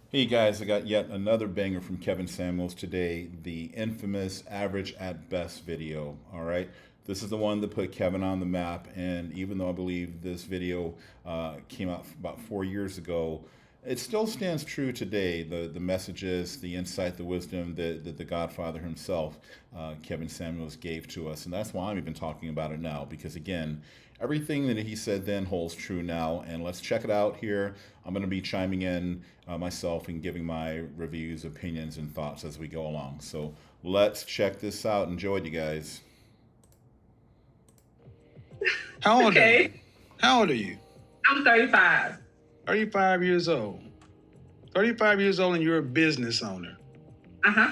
Hey guys, I got yet another banger from Kevin Samuels today, the infamous average at best video. All right. This is the one that put Kevin on the map. And even though I believe this video came out about 4 years ago, it still stands true today. The messages, the insight, the wisdom that the Godfather himself, Kevin Samuels, gave to us. And that's why I'm even talking about it now, because again, everything that he said then holds true now. And let's check it out here. I'm going to be chiming in myself and giving my reviews, opinions, and thoughts as we go along. So let's check this out. Enjoy, you guys. How old are you? Okay. How old are you? I'm 35. 35 years old. 35 years old and you're a business owner. Uh-huh.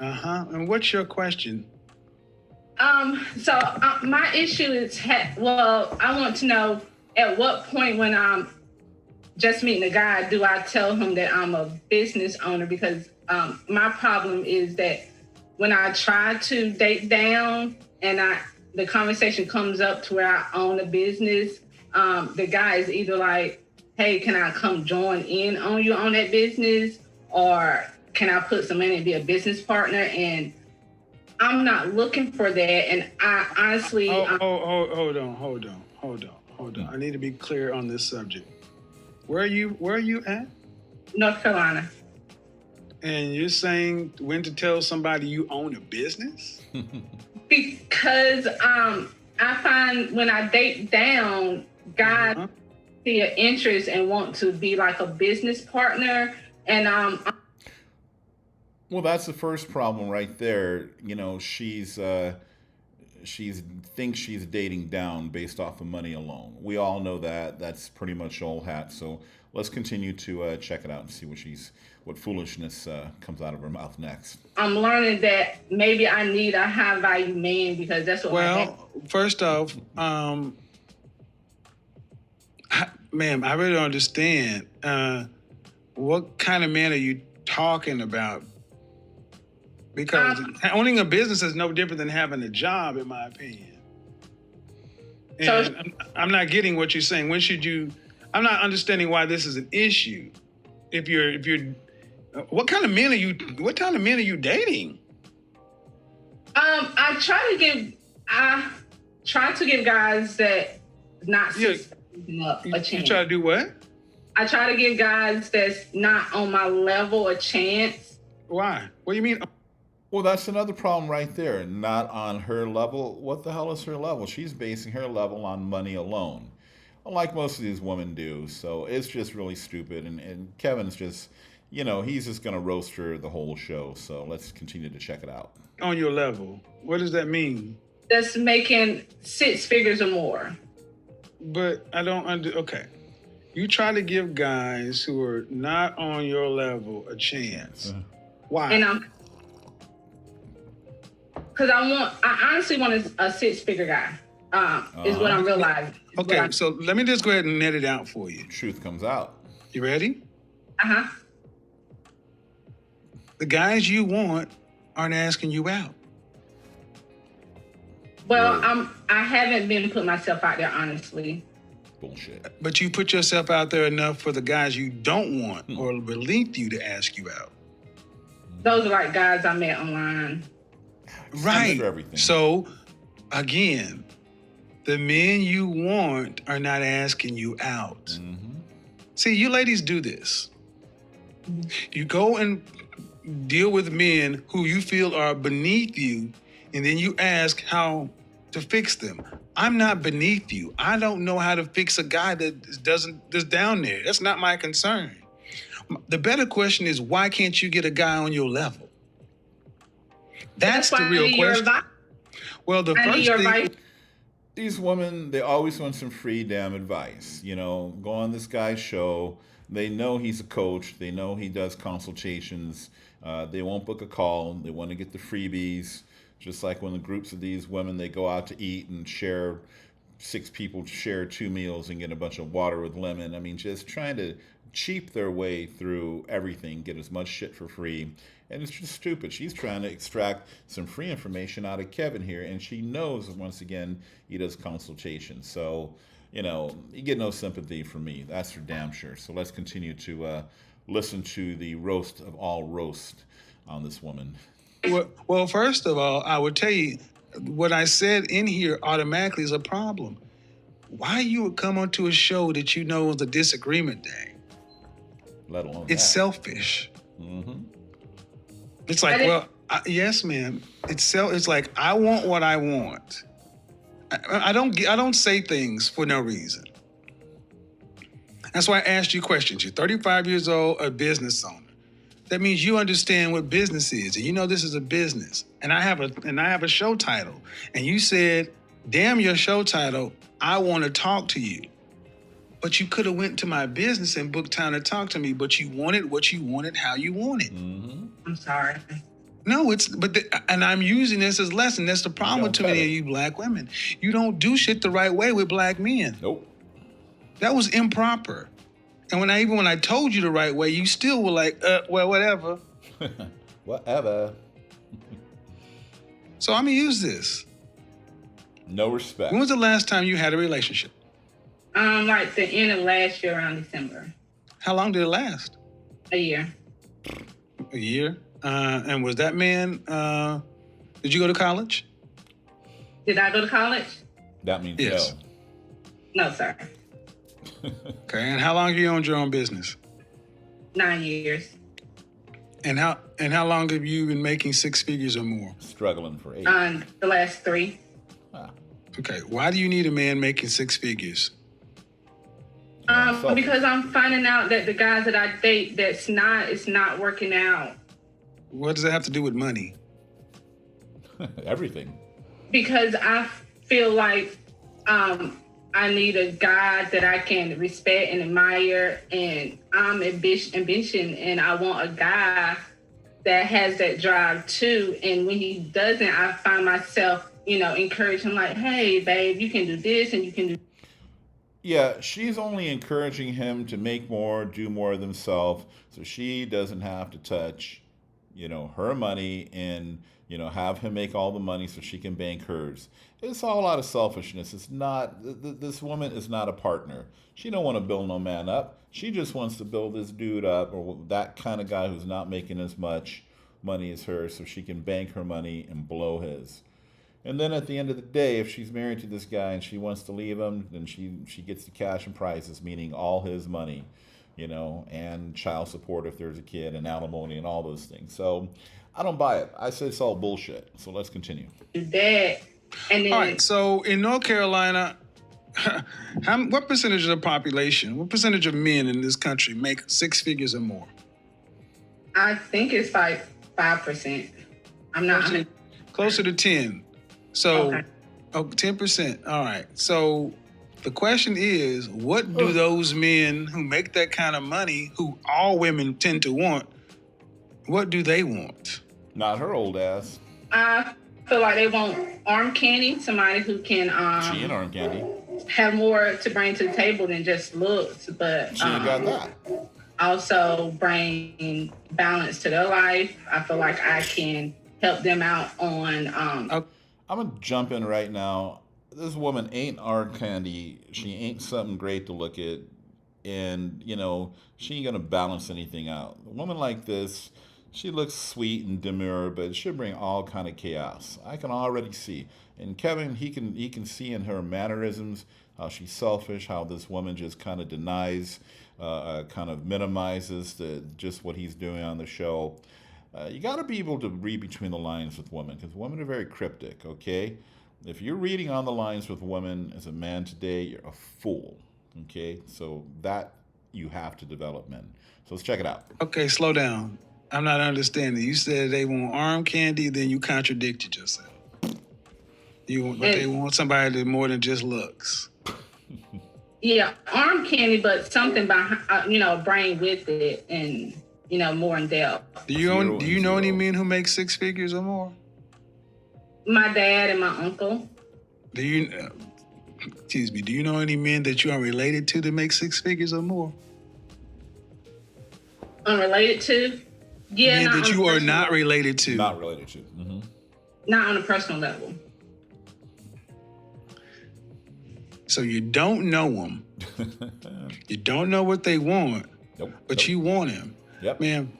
And what's your question? My issue is, I want to know at what point when I'm just meeting a guy, do I tell him that I'm a business owner? Because my problem is that when I try to date down and the conversation comes up to where I own a business, the guy is either like, hey, can I come join in on you on that business? Or can I put some money and be a business partner? And I'm not looking for that. And I honestly... Hold on. I need to be clear on this subject. Where are you at? North Carolina. And you're saying when to tell somebody you own a business? Because I find when I date down, guys see an interest and want to be like a business partner. And Well, that's the first problem right there. You know, she's thinks she's dating down based off of money alone. We all know that. That's pretty much old hat. So let's continue to check it out and see what foolishness comes out of her mouth next. I'm learning that maybe I need a high value man because that's what. Well, first off, ma'am, I really don't understand. What kind of man are you talking about? Because owning a business is no different than having a job, in my opinion. And so I'm not getting what you're saying. When should you? I'm not understanding why this is an issue. If you're, what kind of men are you? What kind of men are you dating? I try to give guys that not up a chance. You try to do what? I try to give guys that's not on my level a chance. Why? What do you mean? Well, that's another problem right there. Not on her level. What the hell is her level? She's basing her level on money alone, like most of these women do. So it's just really stupid. And Kevin's just, he's just going to roast her the whole show. So let's continue to check it out. On your level. What does that mean? That's making 6 figures or more. But I don't okay. You try to give guys who are not on your level a chance. Why? And because I honestly want a 6-figure guy, is what I'm realizing. Okay, so let me just go ahead and net it out for you. Truth comes out. You ready? Uh-huh. The guys you want aren't asking you out. Well, I haven't been putting myself out there, honestly. Bullshit. But you put yourself out there enough for the guys you don't want or beneath you to ask you out. Those are like guys I met online. Right. So, again, the men you want are not asking you out. Mm-hmm. See, you ladies do this. You go and deal with men who you feel are beneath you, and then you ask how to fix them. I'm not beneath you. I don't know how to fix a guy that's down there. That's not my concern. The better question is, why can't you get a guy on your level? That's the real question. Well, the first thing... These women, they always want some free damn advice. Go on this guy's show. They know he's a coach. They know he does consultations. They won't book a call. They want to get the freebies. Just like when the groups of these women, they go out to eat and share, 6 people share 2 meals and get a bunch of water with lemon. I mean, just trying to cheap their way through everything, get as much shit for free. And it's just stupid. She's trying to extract some free information out of Kevin here, and she knows, once again, he does consultations. So, you get no sympathy from me. That's for damn sure. So let's continue to listen to the roast of all roast on this woman. Well, first of all, I would tell you what I said in here automatically is a problem. Why you would come onto a show that you know is a disagreement day? Let alone It's that. selfish. Mm-hmm. It's like, well, yes, ma'am. It's like I want what I want. I don't say things for no reason. That's why I asked you questions. You're 35 years old, a business owner. That means you understand what business is, and you know this is a business. And I have a show title. And you said, "Damn your show title, I want to talk to you." But you could have went to my business and booked time to talk to me, but you wanted what you wanted, how you wanted. Mm-hmm. I'm sorry. No, and I'm using this as a lesson. That's the problem with too many of you black women. You don't do shit the right way with black men. Nope. That was improper. And when I told you the right way, you still were like, well, whatever. Whatever. So I'm gonna use this. No respect. When was the last time you had a relationship? Like the end of last year around December. How long did it last? A year. A year? And was that man, did you go to college? Did I go to college? That means Yes. No, sir. Okay, and how long have you owned your own business? 9 years. And how long have you been making six figures or more? Struggling for 8. The last 3. Okay, why do you need a man making six figures? Because I'm finding out that the guys that I date, it's not working out. What does that have to do with money? Everything. Because I feel like I need a guy that I can respect and admire, and I'm ambition, and I want a guy that has that drive too. And when he doesn't, I find myself, encouraging him like, "Hey, babe, you can do this, and you can do." Yeah, she's only encouraging him to make more, do more of himself, so she doesn't have to touch, her money and, have him make all the money so she can bank hers. It's all out of selfishness. It's not, this woman is not a partner. She don't want to build no man up. She just wants to build this dude up, or that kind of guy who's not making as much money as her, so she can bank her money and blow his. And then at the end of the day, if she's married to this guy and she wants to leave him, then she gets the cash and prizes, meaning all his money, and child support if there's a kid, and alimony and all those things. So I don't buy it. I say it's all bullshit. So let's continue. That. And then, All right, so in North Carolina, what percentage of the population, what percentage of men in this country make six figures or more? I think it's like 5%. I'm not. Closer to 10. So, Okay. 10%. All right. So the question is, what do those men who make that kind of money, who all women tend to want, what do they want? Not her old ass. I feel like they want arm candy, somebody who can She ain't arm candy. have more to bring to the table than just looks, but She ain't got that. also bring balance to their life. I feel like I can help them out on. I'm going to jump in right now. This woman ain't arm candy. She ain't something great to look at. And, she ain't going to balance anything out. A woman like this, she looks sweet and demure, but she'll bring all kind of chaos. I can already see. And Kevin, he can see in her mannerisms how she's selfish, how this woman just kind of denies, kind of minimizes just what he's doing on the show. You got to be able to read between the lines with women, because women are very cryptic, okay? If you're reading on the lines with women as a man today, you're a fool, okay? So that you have to develop, men. So let's check it out. Okay, slow down. I'm not understanding. You said they want arm candy, then you contradicted yourself. They want somebody that more than just looks. Yeah, arm candy, but something behind, brain with it, and more in depth. Do you know any men who make six figures or more? My dad and my uncle. Do you know any men that you are related to that make six figures or more? Unrelated to? Yeah, Men that you are not related to. Not related to. Mm-hmm. Not on a personal level. So you don't know them. You don't know what they want. but you want him. Yep. Man,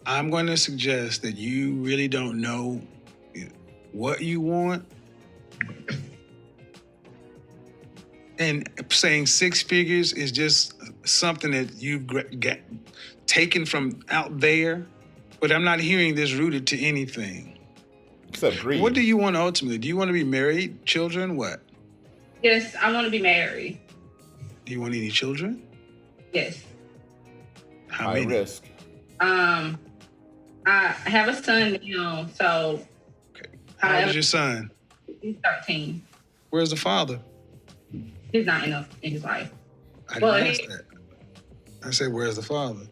I'm going to suggest that you really don't know what you want. And saying 6 figures is just something that you've got taken from out there. But I'm not hearing this rooted to anything. Except greed. What do you want ultimately? Do you want to be married, children, what? Yes, I want to be married. Do you want any children? Yes. How High many? risk. I have a son now, so. Okay. How old is your son? He's 13. Where's the father? He's not enough in his life. I didn't ask that. I said, where's the father?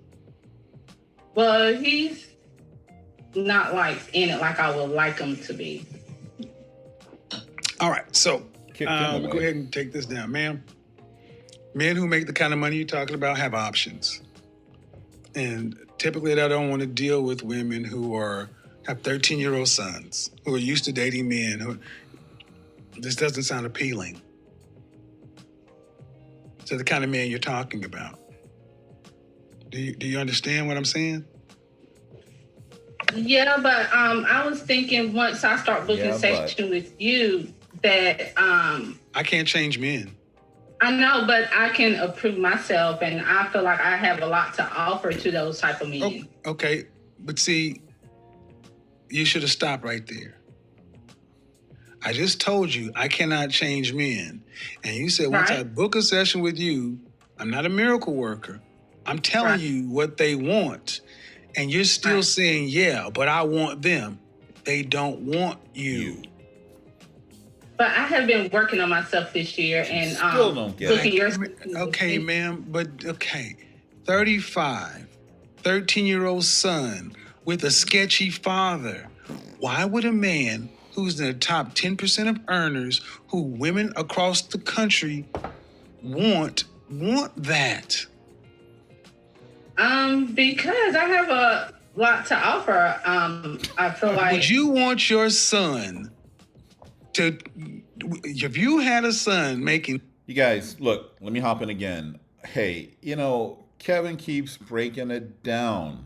Well, he's not like in it like I would like him to be. All right, so Kick him we'll away. go ahead and take this down, ma'am. Men who make the kind of money you're talking about have options. And typically I don't want to deal with women who have 13-year-old sons, who are used to dating men. This doesn't sound appealing to the kind of man you're talking about. Do you understand what I'm saying? Yeah, but I was thinking once I start booking section with you that I can't change men. I know, but I can approve myself, and I feel like I have a lot to offer to those type of men. Okay, but see, you should have stopped right there. I just told you I cannot change men. And you said, once I book a session with you, I'm not a miracle worker. I'm telling you what they want. And you're still saying, yeah, but I want them. They don't want you. But I have been working on myself this year and still don't get booking your Okay, ma'am, but okay. 35, 13-year-old son with a sketchy father. Why would a man who's in the top 10% of earners, who women across the country want that? Because I have a lot to offer. I feel like. Would you want your son to, if you had a son making... You guys, look, let me hop in again. Hey, Kevin keeps breaking it down.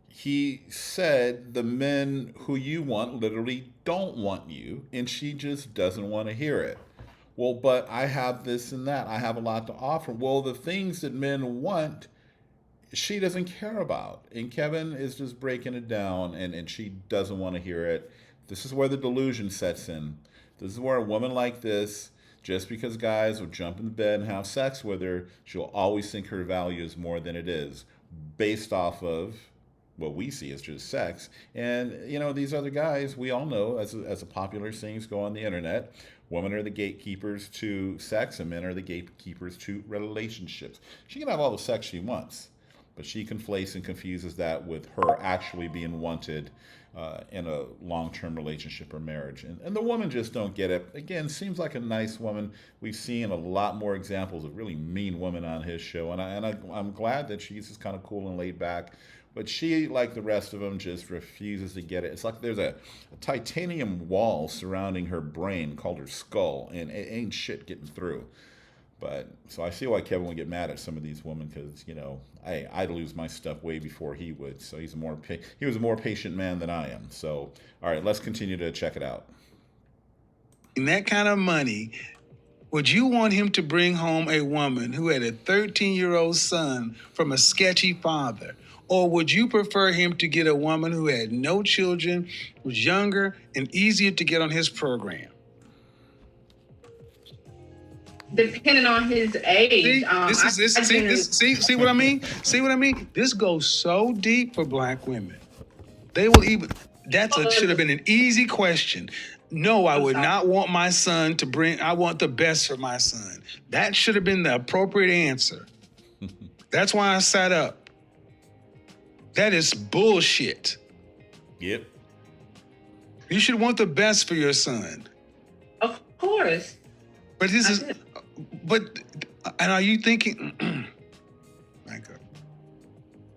He said the men who you want literally don't want you, and she just doesn't want to hear it. Well, but I have this and that. I have a lot to offer. Well, the things that men want, she doesn't care about. And Kevin is just breaking it down, and she doesn't want to hear it. This is where the delusion sets in. This is where a woman like this, just because guys will jump in bed and have sex with her, she'll always think her value is more than it is, based off of what we see as just sex. And, these other guys, we all know, as a popular things go on the internet, women are the gatekeepers to sex and men are the gatekeepers to relationships. She can have all the sex she wants, but she conflates and confuses that with her actually being wanted in a long-term relationship or marriage. And the women just don't get it. Again, seems like a nice woman. We've seen a lot more examples of really mean women on his show, and I'm glad that she's just kind of cool and laid back. But she, like the rest of them, just refuses to get it. It's like there's a titanium wall surrounding her brain called her skull, and it ain't shit getting through. But so I see why Kevin would get mad at some of these women, because I'd lose my stuff way before he would. So he was a more patient man than I am. So all right, let's continue to check it out. In that kind of money, would you want him to bring home a woman who had a 13-year-old son from a sketchy father? Or would you prefer him to get a woman who had no children, was younger, and easier to get on his program? Depending on his age. See what I mean? See what I mean? This goes so deep for black women. They will even... should have been an easy question. No, I would not want my son to bring... I want the best for my son. That should have been the appropriate answer. That's why I sat up. That is bullshit. Yep. You should want the best for your son. Of course. But and are you thinking, my God.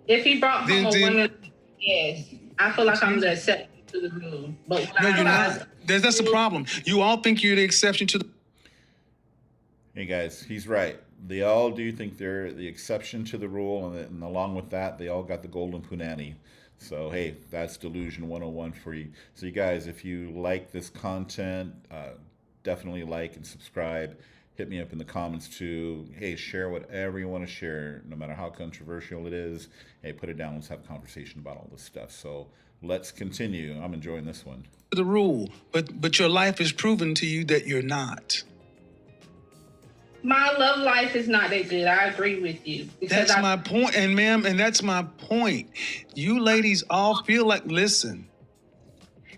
If he brought home a woman, yes, I feel like I'm the exception to the rule. But no, you're not. That's the problem. You all think you're the exception to the... Hey guys, he's right. They all do think they're the exception to the rule, and along with that, they all got the golden punani. So, hey, that's Delusion 101 for you. So, you guys, if you like this content, definitely like and subscribe. Hit me up in the comments too. Hey, share whatever you want to share, no matter how controversial it is. Hey, put it down. Let's have a conversation about all this stuff. So, let's continue. I'm enjoying this one. The rule, but your life is proven to you that you're not. My love life is not that good. I agree with you. That's my point, and ma'am, and that's my point. You ladies all feel like, listen,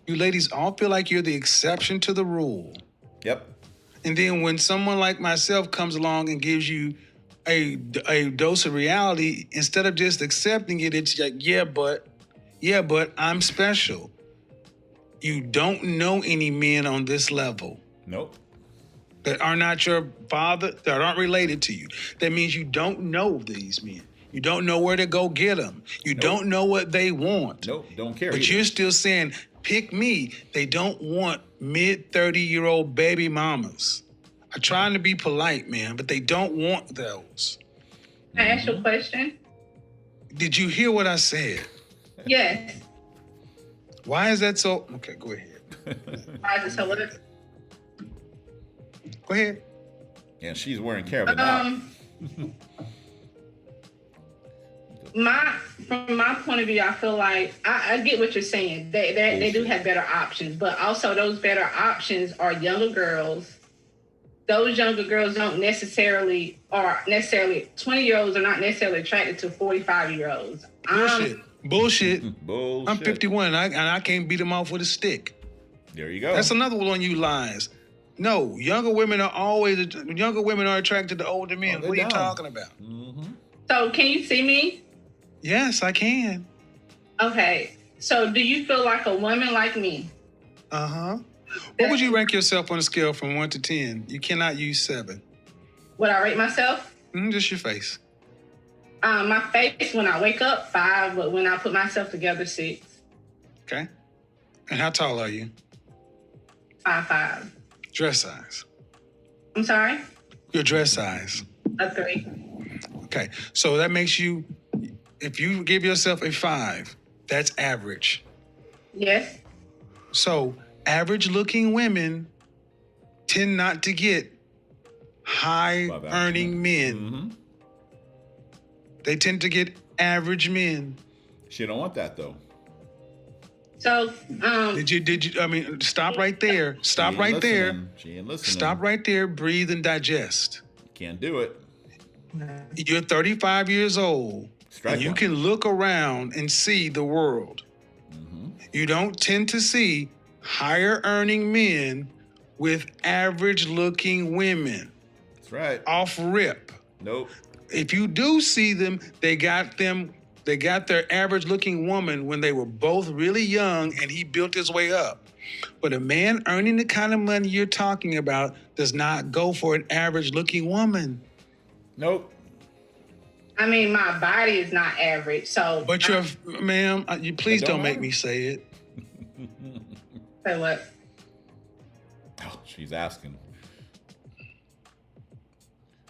you ladies all feel like you're the exception to the rule. Yep. And then when someone like myself comes along and gives you a dose of reality, instead of just accepting it, it's like, yeah, but I'm special. You don't know any men on this level. Nope. That are not your father, that aren't related to you. That means you don't know these men. You don't know where to go get them. You don't know what they want. Nope, don't care. But you're still saying, pick me. They don't want mid-30-year-old baby mamas. I'm trying to be polite, man, but they don't want those. Can I ask you a question? Did you hear what I said? Yes. Why is that so? Okay, go ahead. Why is it so? Go ahead. Yeah, she's wearing care of it now. From my point of view, I feel like I get what you're saying. They do have better options, but also those better options are younger girls. Those younger girls don't necessarily 20-year-olds are not necessarily attracted to 45-year-olds. Bullshit. Bullshit. I'm 51 and I can't beat them off with a stick. There you go. That's another one of you lies. No, younger women are attracted to older men. What are you talking about? Mm-hmm. So can you see me? Yes, I can. Okay. So do you feel like a woman like me? Uh-huh. What would you rank yourself on a scale from 1 to 10? You cannot use 7. Would I rate myself? Just your face. My face, when I wake up, 5, but when I put myself together, 6. Okay. And how tall are you? 5'5". Dress size. I'm sorry? Your dress size. A 3. Okay. So that makes you, if you give yourself a 5, that's average. Yes. So average looking women tend not to get high earning men. Mm-hmm. They tend to get average men. She don't want that though. So, Did you, I mean, stop right there. Stop right there. She ain't listening. Stop right there. Breathe and digest. Can't do it. You're 35 years old. Strike and you one. can look around and see the world. Mm-hmm. You don't tend to see higher earning men with average looking women. That's right. Off rip. Nope. If you do see them, they got their average looking woman when they were both really young and he built his way up. But a man earning the kind of money you're talking about does not go for an average looking woman. Nope. I mean, my body is not average, so. But ma'am, you please don't make me say it. Say what? Oh, she's asking.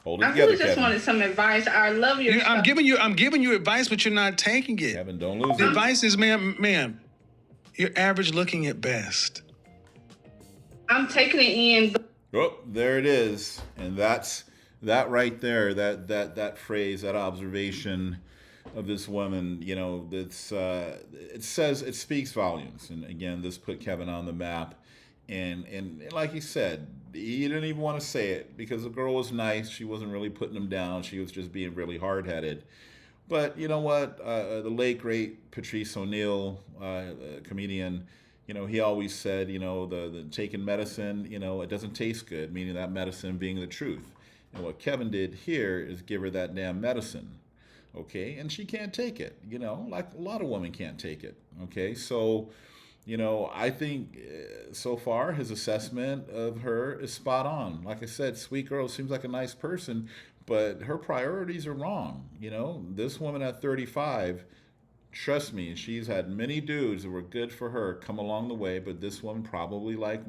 Hold it I together, really just Kevin. wanted some advice. I love your stuff. I'm giving you advice, but you're not taking it. Kevin, don't lose The it. advice is, ma'am, you're average looking at best. I'm taking it in. Oh, there it is, and that's that right there. That phrase, that observation of this woman. You know, that's it speaks volumes. And again, this put Kevin on the map. And like he said, he didn't even want to say it because the girl was nice. She wasn't really putting him down. She was just being really hard-headed. But you know what? The late, great Patrice ONeal, comedian, you know, he always said, you know, the taking medicine, you know, it doesn't taste good, meaning that medicine being the truth. And what Kevin did here is give her that damn medicine, okay? And she can't take it, you know, like a lot of women can't take it, okay? So, you know, I think so far his assessment of her is spot on. Like I said, sweet girl, seems like a nice person, but her priorities are wrong. You know, this woman at 35, trust me, she's had many dudes that were good for her come along the way, but this woman, probably like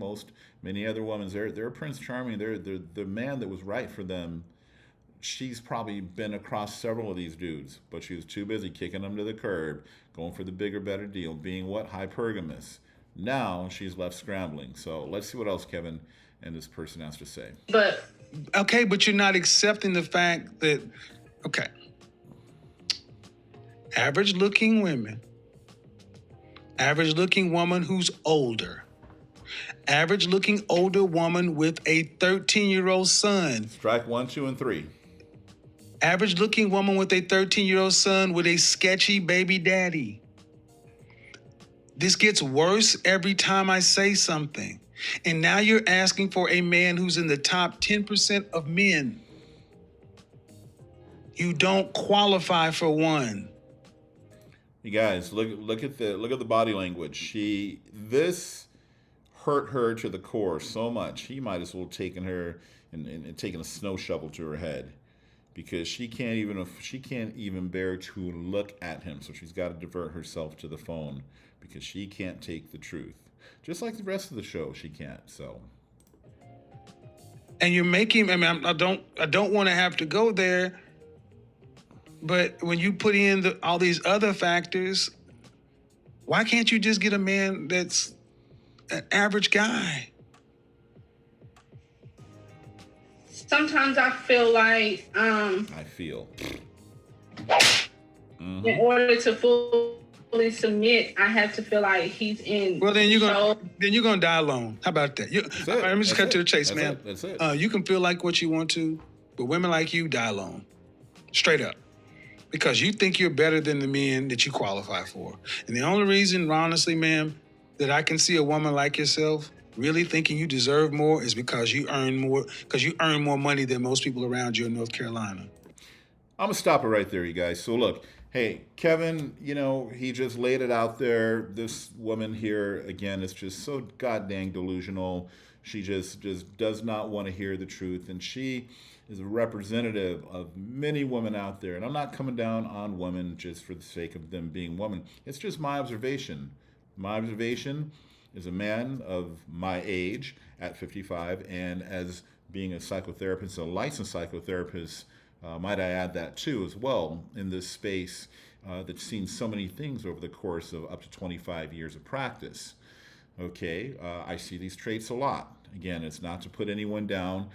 many other women, they're Prince Charming. They're the man that was right for them she's probably been across several of these dudes, but she was too busy kicking them to the curb, going for the bigger, better deal, being what? Hypergamous. Now she's left scrambling. So let's see what else Kevin and this person has to say. But Okay, but you're not accepting the fact that, okay, average looking women, average looking woman who's older, average looking older woman with a 13-year-old son, Strike 1, 2, and 3. average looking woman with a 13-year-old son with a sketchy baby daddy. This gets worse every time I say something. And now you're asking for a man who's in the top 10% of men. You don't qualify for one. You guys, look at the body language. This hurt her to the core so much. He might as well taken her and taken a snow shovel to her head, because she can't even bear to look at him. So she's got to divert herself to the phone because she can't take the truth. Just like the rest of the show, she can't. So, And you're making, I mean, I don't want to have to go there, but when you put in all these other factors, why can't you just get a man that's an average guy? sometimes I feel like I feel. in order to fully submit, I have to feel like he's in. Well, then you're control. gonna die alone. How about that? Let me just cut to the chase, man. That's it. You can feel like what you want to, but women like you die alone, straight up, because you think you're better than the men that you qualify for. And the only reason, honestly, ma'am, that I can see a woman like yourself really thinking you deserve more is because you earn more money than most people around you in North Carolina. I'm gonna stop it right there, you guys. So look, hey, Kevin, he just laid it out there. This woman here, again, is just so goddamn delusional. She just does not want to hear the truth, and she is a representative of many women out there. And I'm not coming down on women just for the sake of them being women. It's just my observation. My observation is a man of my age at 55, and as being a psychotherapist, a licensed psychotherapist, might I add that too as well, in this space that's seen so many things over the course of up to 25 years of practice. Okay, I see these traits a lot. Again, it's not to put anyone down.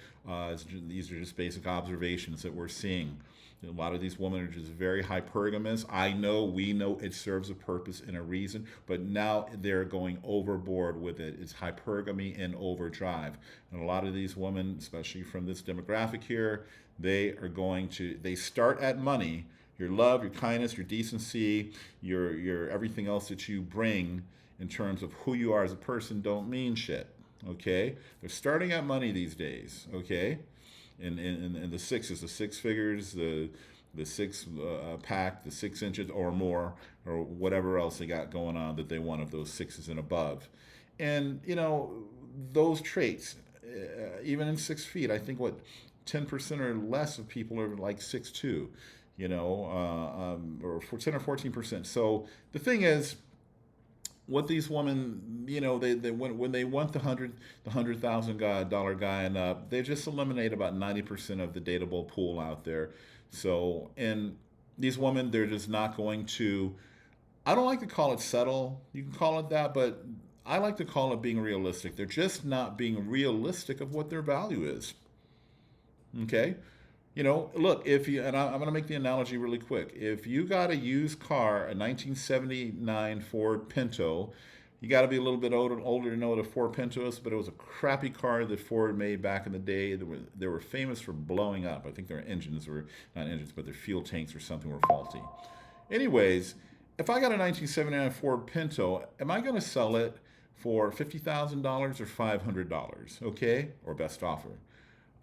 These are just basic observations that we're seeing. A lot of these women are just very hypergamous. We know it serves a purpose and a reason, but now they're going overboard with it. It's hypergamy and overdrive. And a lot of these women, especially from this demographic here, they start at money, your love, your kindness, your decency, your everything else that you bring in terms of who you are as a person don't mean shit. Okay? They're starting at money these days. Okay? In the sixes, the six figures, the six pack, the 6 inches or more, or whatever else they got going on that they want of those sixes and above. And, those traits, even in 6 feet, I think 10% or less of people are like 6'2", or 10 or 14%. So the thing is, what these women, when they want the $100,000 guy and up, they just eliminate about 90% of the dateable pool out there. So, and these women, they're just not going to. I don't like to call it settle. You can call it that, but I like to call it being realistic. They're just not being realistic of what their value is. Okay. Look, and I'm going to make the analogy really quick. If you got a used car, a 1979 Ford Pinto, you got to be a little bit older to know what a Ford Pinto is, but it was a crappy car that Ford made back in the day. They were famous for blowing up. I think their engines were, not engines, but their fuel tanks or something were faulty. Anyways, if I got a 1979 Ford Pinto, am I going to sell it for $50,000 or $500? Okay? Or best offer.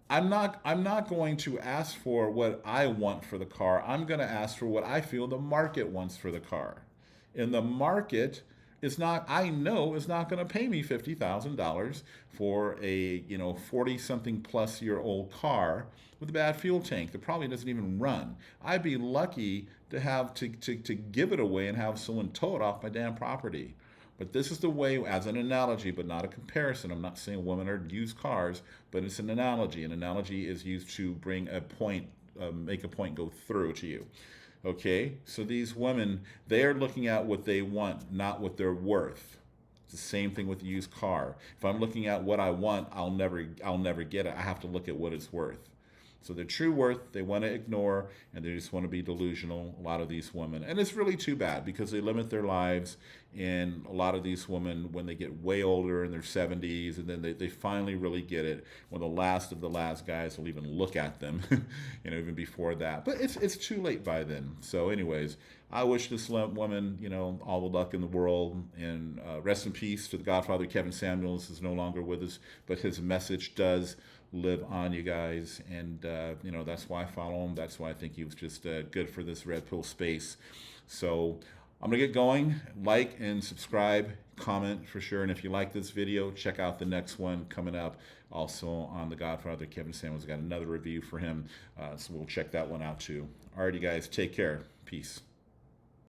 I'm not going to ask for what I want for the car. I'm going to ask for what I feel the market wants for the car. And the market is not going to pay me $50,000 for a 40-something plus year old car with a bad fuel tank that probably doesn't even run. I'd be lucky to have to give it away and have someone tow it off my damn property. But this is the way, as an analogy, but not a comparison. I'm not saying women are used cars, but it's an analogy. An analogy is used to bring a point make a point go through to you. Okay, so these women, they are looking at what they want, not what they're worth. It's the same thing with a used car. If I'm looking at what I want, I'll never get it. I have to look at what it's worth. So their true worth, they want to ignore, and they just want to be delusional, a lot of these women. And it's really too bad because they limit their lives. And a lot of these women, when they get way older in their 70s, and then they finally really get it, when the last of the last guys will even look at them, even before that. But it's too late by then. So anyways, I wish this woman, all the luck in the world. And rest in peace to the Godfather. Kevin Samuels is no longer with us, but his message does live on, you guys. And that's why I follow him. That's why I think he was just good for this red pill space. So I'm gonna get going. Like and subscribe, comment for sure. And if you like this video, check out the next one coming up also on the Godfather. Kevin Samuels got another review for him, so we'll check that one out too. Alrighty guys, take care. Peace.